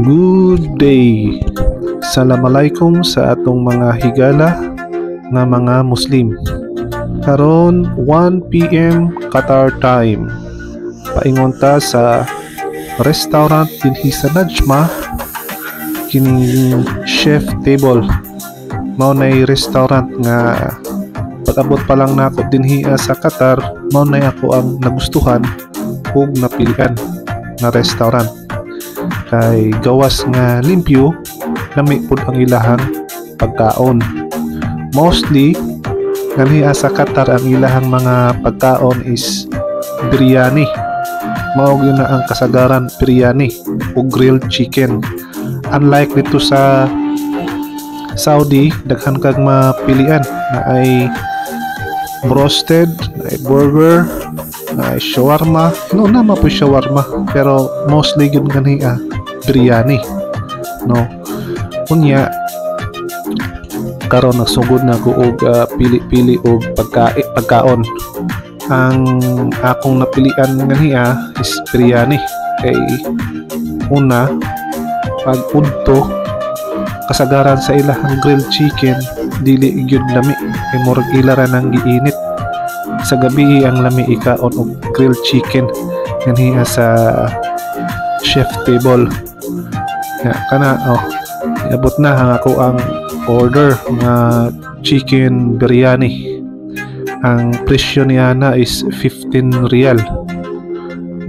Good day. Assalamualaikum sa atong mga higala nga mga Muslim. Karon 1 PM Qatar time. Paingon ta sa restaurant dinhi sa Najma kining chef table. Mao nay restaurant nga pag-abot pa lang nako dinhi sa Qatar, mao nay ako ang nagustuhan ug napilian na restaurant. Kay gawas nga limpyo, lami pud ang ilahang pagkaon. Mostly ganhi sa Qatar ang ilahang mga pagkaon is biryani. Mao gyud na ang kasagaran, biryani o grilled chicken. Unlike dito sa Saudi, daghan kag mapilian na ay broasted, na ay burger, na ay shawarma. No na po shawarma, pero mostly gyud ganhi biryani. No. Unya karon nagsugod na ko og pili-pili og pagkaon. Ang akong napilian ganhi is biryani. Kay una pag udto kasagaran sa ilahang grilled chicken dili gyud lami kay murag ila ra nang giinit. Sa gabi ang lami ikaon og grilled chicken ganhi sa chef table. Kana abot na ang ako ang order nga chicken biryani. Ang presyo niya na is 15 riyal.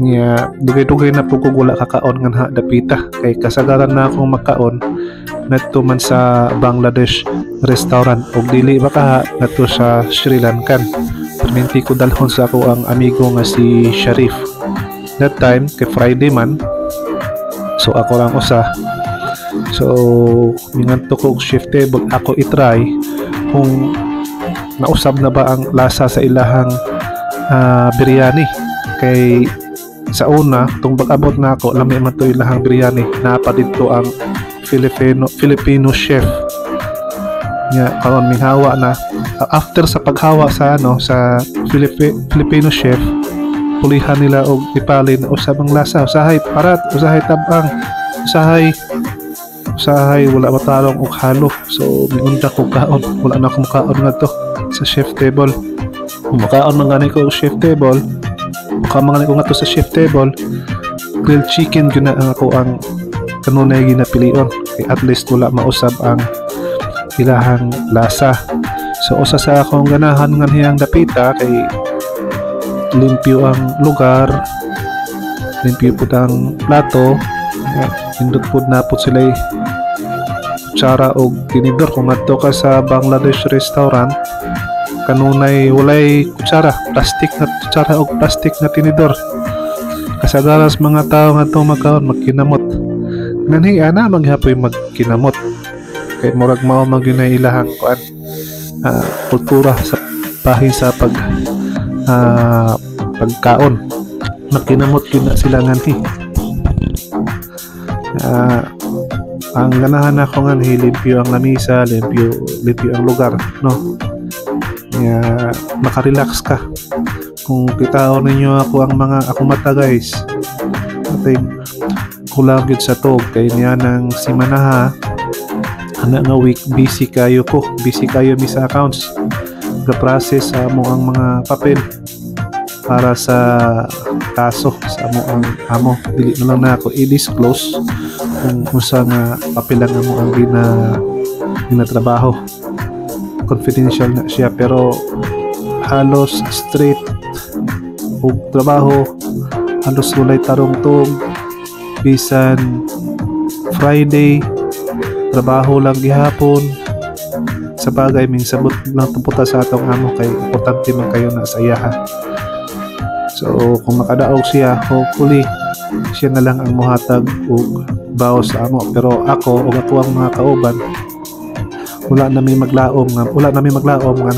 Nya dugay-dugay na po kung wala kakaon nga dapita kay kasagaran na akong makaon ngadto man sa Bangladesh restaurant og dili baka ngadto sa Sri Lankan. Perminti ko dalhon sa ako ang amigo nga si Sharif. That time kay Friday man, so ako lang usa. So minganto ko og chef table ako i-try kung nausab na ba ang lasa sa ilahang biryani. Kay sa una tung pag-abot na ako lami man to ilahang biryani, napa dito ang Filipino chef nya karon minghawa na after sa paghawa sa sa Filipino chef, pulihan nila og ipalin usab ang lasa, usahay parat, usahay tabang, usahay wala matarong og halo. So miunda ko kaon, wala na akong kaon ngadto sa chef table. Kung makaon man gani ko chef table, makamangan ko ngadto sa chef table, grilled chicken gyud na ako ang kanunay ginapilion kay at least wala mausab ang ilahang lasa. So usa sa akong ganahan nga hiyang dapita kay limpyo ang lugar, limpyo pud ang plato, hindot pud na pud sila kutsara og tinidor. Kung adto ka sa Bangladesh restaurant, kanunay walay kutsara, plastic na kutsara og plastic na tinidor. Kasagaran sa mga tao nga to makaon magkinamot. Ganhi ana maghapoy magkinamot. Kay murag mao magyunay ilahang kuan kultura sa bahin sa pagkaon. Magkinamot gyud na sila nganhi. Ang ganahan ako nga limpyo ang lamisa, limpyo ang lugar, no? Makarelax ka. Kung kitaon ninyo ako ang akong mata guys, atay kulang gyud sa tog kay niya nang simana ana nga week busy kayo mi sa accounts, ga-process sa mo ang mga papel para sa kaso sa mo ang amo. Dili na lang na ako i-disclose kung usa nga papelan nga mo ang ginatrabaho. Confidential na siya, pero halos straight og trabaho, halos walay tarong tog. Bisan Friday trabaho lang gihapon. Sa bagay ming sabot lang tuputa sa atong amo kay importante man kayo na sa iyaha. So kung makadaog siya, hopefully siya na lang ang mohatag og bawas sa amo. Pero ako o ako ang mga kauban, wala na may maglaom nga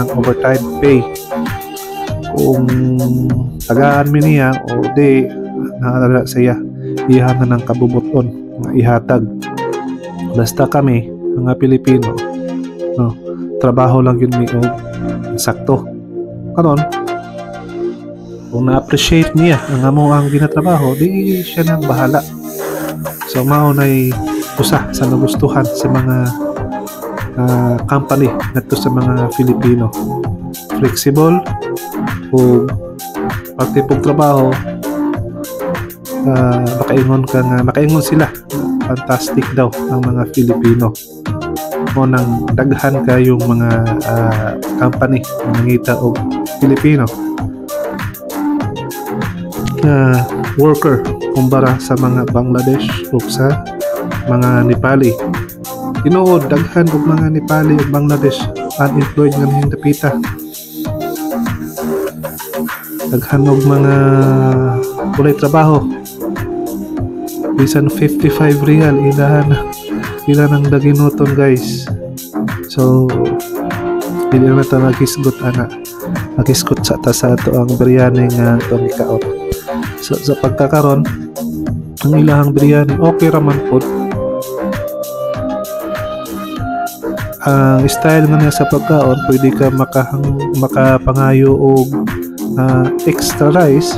ng overtime pay. Kung tagaan mi niya o di nakalala sa iya, iyahan na ng kabubuton nga ihatag. Basta kami mga Pilipino, no, trabaho lang yun mi og sakto. Karon kung na-appreciate niya ang amo ang ginatrabaho, di siya nang bahala. So mao nay usa sa nagustuhan sa mga company ngadto sa mga Filipino. Flexible o pati pong trabaho, makaingon sila fantastic daw ang mga Filipino. O nang daghan kayong mga company na nangita og Filipino worker kumpara sa mga Bangladesh o sa mga Nepali. Tinuod daghan og mga Nepali ug Bangladesh unemployed nga nahing dapita. Daghan og mga walay trabaho. Bisan 55 real ilan ang daginuton guys. So hindi na ito magisgot sa ato ang biryani nga itong ikaot. So sa pagkakaroon ang ilahang biryani okay raman po. Ang style nga niya sa pagkaon, pwede ka makapangayo og extra rice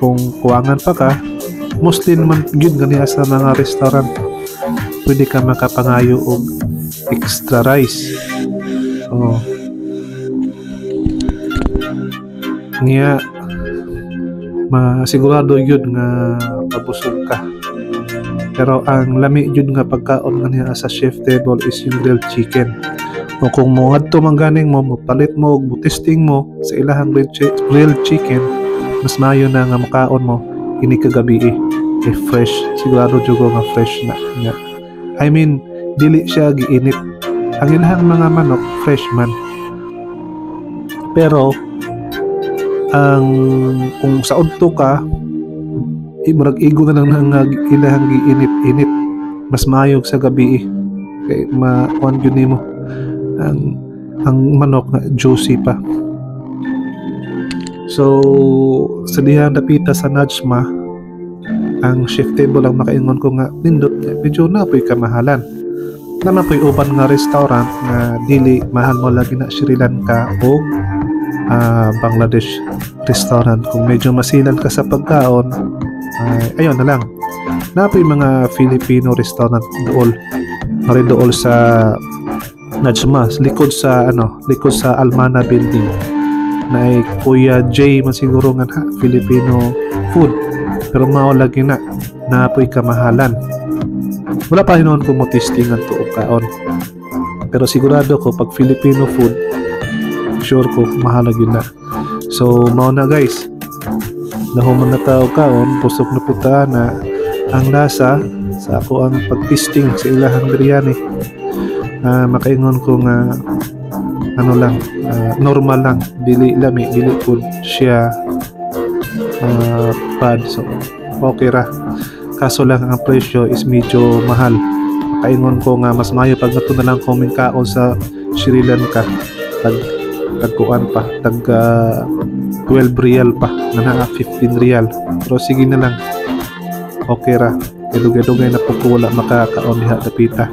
kung kuwangan pa ka. Mostly naman yun ganiya sa mga restaurant, pwede ka makapangayo og extra rice. Niya masigurado yun nga mabusog ka. Pero ang lami yun nga pagkaon nga niya sa chef table is yung grilled chicken. O kung mo adto man ganing mo palit mo og testing mo sa ilahang grilled chicken, mas mayo na nga makaon mo ini kagabi fresh. Sigurado jud ko nga fresh na nga. I mean dili siya giinit. Ang ilahang mga manok fresh man. Pero ang kung sa udto ka murag igo na lang nga ilahang giinit-init, mas maayog sa gabi kay makuan yun nimo ang manok nga juicy pa. So sa diha dapita sa Najma ang chef table lang makaingon ko nga nindot medyo napoy kamahalan na napoy uban nga restaurant nga dili mahal mo lagi na Sri Lanka o Bangladesh restaurant. Kung medyo masilan ka sa pagkaon, ayun na lang, napoy mga Filipino restaurant dool sa Najma, likod sa Almana building na ay Kuya J man siguro nga Filipino food, pero mao lagi na napoy kamahalan. Wala pa hinon ko mo testing ang tuog kaon, pero sigurado ko pag Filipino food sure ko mahalag yun na. So mao na guys, nahuman na tao kaon, pusok na puta na ang lasa sa ako ang pag-testing sa ilahang biryani. Makaingon ko nga normal lang, dili lami, dili po siya bad. So okay ra, kaso lang ang presyo is medyo mahal. Makaingon ko nga mas mayo pag nato na lang kaming kaon sa Sri Lanka, tagkuan pa, 12 real pa na 15 real. Pero sige na lang, okay ra, dugay-dugay na po ko wala makakaon diha dapita.